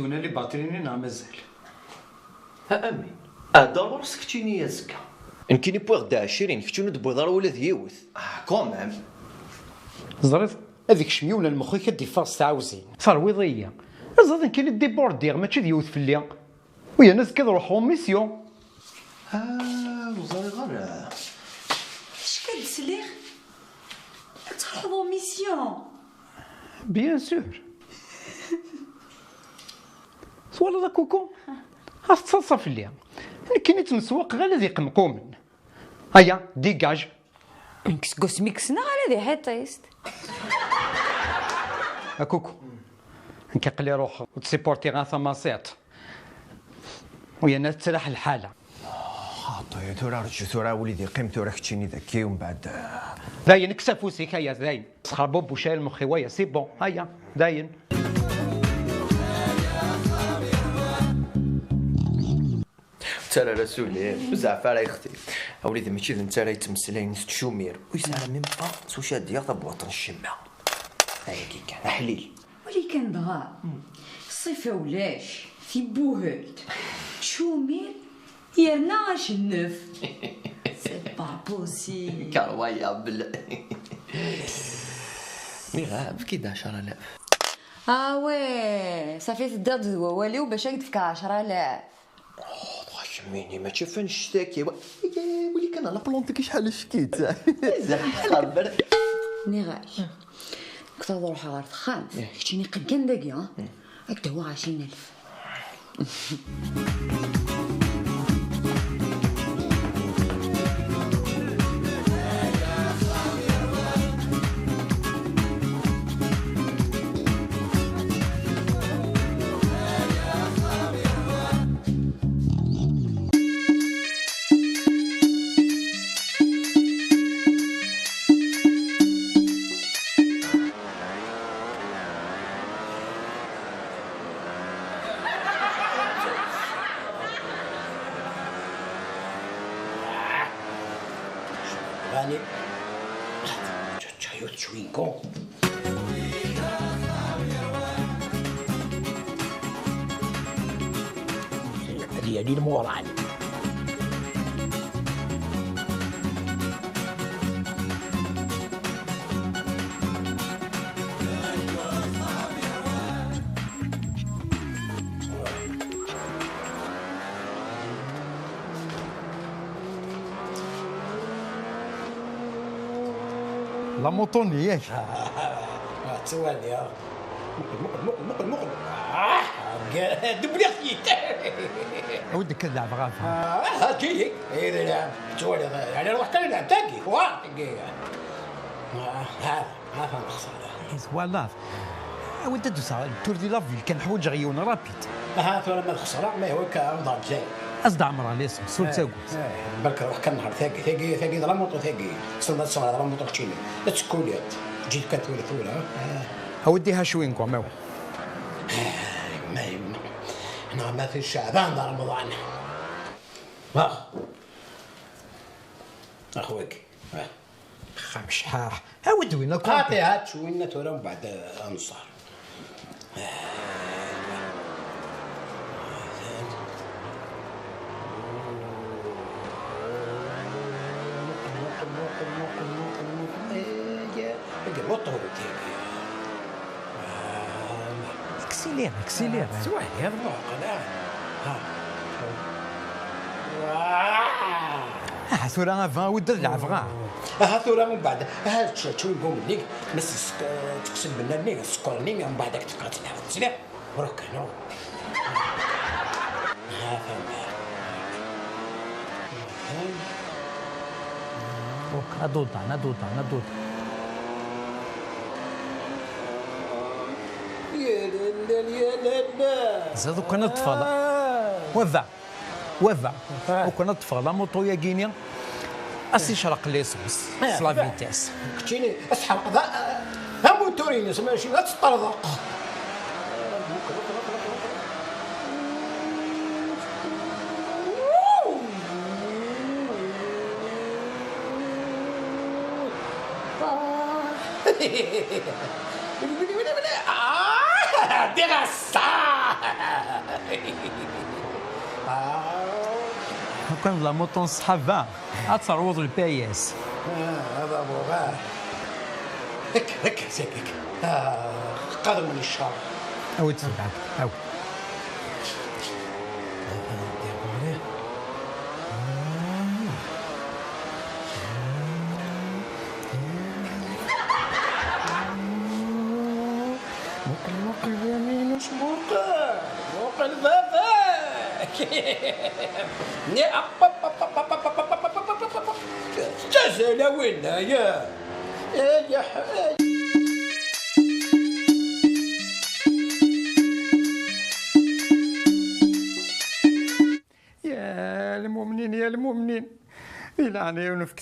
وانا اللي باطريني نعم مازال. امين ضروري سكتيني يا زكا. يمكن بوغ دا 20 كنتو تبغي ضروري ولا ديوث كومام. زريت هذيك شميونه المخي كدي فاس تعاوزين ترويضيه زاد كاين دي بوردير ماشي ديوث في الليل ويا ناس كنروحوا ميسيون. وزاري غير اش كتسليغ تروحوا ميسيون بيان سور. سوالا دا كوكو تصاصا في الليل كاين تمسواق غير الذي قمقومن هيا ديكاج كسكوس ميكسنا على ذي حيطيست كوكو كيقلي روحو وتسيبورتي غا ثماسيط ويا ناس تريح الحاله. خاطي تورا رجع تورا وليدي قيم تورا كتشيني ذكي ومن بعد داين كسافوسيك هيا داين تخربوب وشايل مخي ويا سي بون هيا داين. ترى رسولي بزاف على اختي وليدي ماشي انت راه تمثلين تشومير ويسال ميم با سوشا ديال طبوط الشمع هاي كي كان حليل ولي كان بغا الصيفه ولاش في بوهلت شومير يرنا شنف سي با بوسيبل كاروايا بل مي غاب كي 10000 وي صافي تداد والو باش يدفك 10000 ميني ما تشوفنش شتاكي ولي كان على بلونتك شحال شكيت خبر نيغاش كنت نروح غير الخام كنتيني قدام داكي هكذا هو 20000. غالي تشايوت شويكو هذه المورال. لا موطوني ياك تسوالي مقل دبلي خيت ودك كتلعب غافه هاكي لا تسوالي يعني روح تلعب تاكي ها الخساره والله ودي دوس التور دي لافيل كان حوايج غيون رابيد ثم ما الخساره ما هو كرمضان جاي أصدع عمرها ليسم سول تاقوت بالك روح كنهار ثاقي ظلام موطو ثاقي صرنا تصنع ظلام موطو تشيني لا تسكوليات جيت كانت ثوله هوديها شوين كوماو ما ما في الشعبان دار رمضان اخوك خمش حاح هاود وين قاطي هات شوينا تورا من بعد انصار اكسيلير سواء هذا الواقع ثورة فان ود العفغا ثورة من بعد شو نقوم ليك بس تقسم بنا ليك السكر ليك من بعدك تبقى تلعب وراك هنا ندوطا يا لا زادو كان الطفل وذع وكان الطفل موطو يا كينيا اسي شرق ليسوس سلا فيتاس كتيني اسحق ذا موتورين ماشي لا تطرزق دي غسالة كان لا موطون الصحابة أتروض الباياس. هذا بوغاه هك ساكك قادر من الشهر. أو تسبعك أو موقع يمين وش موقع الباباك. استاذ وين يا يا المؤمنين يا المؤمنين إلى عناية ونفك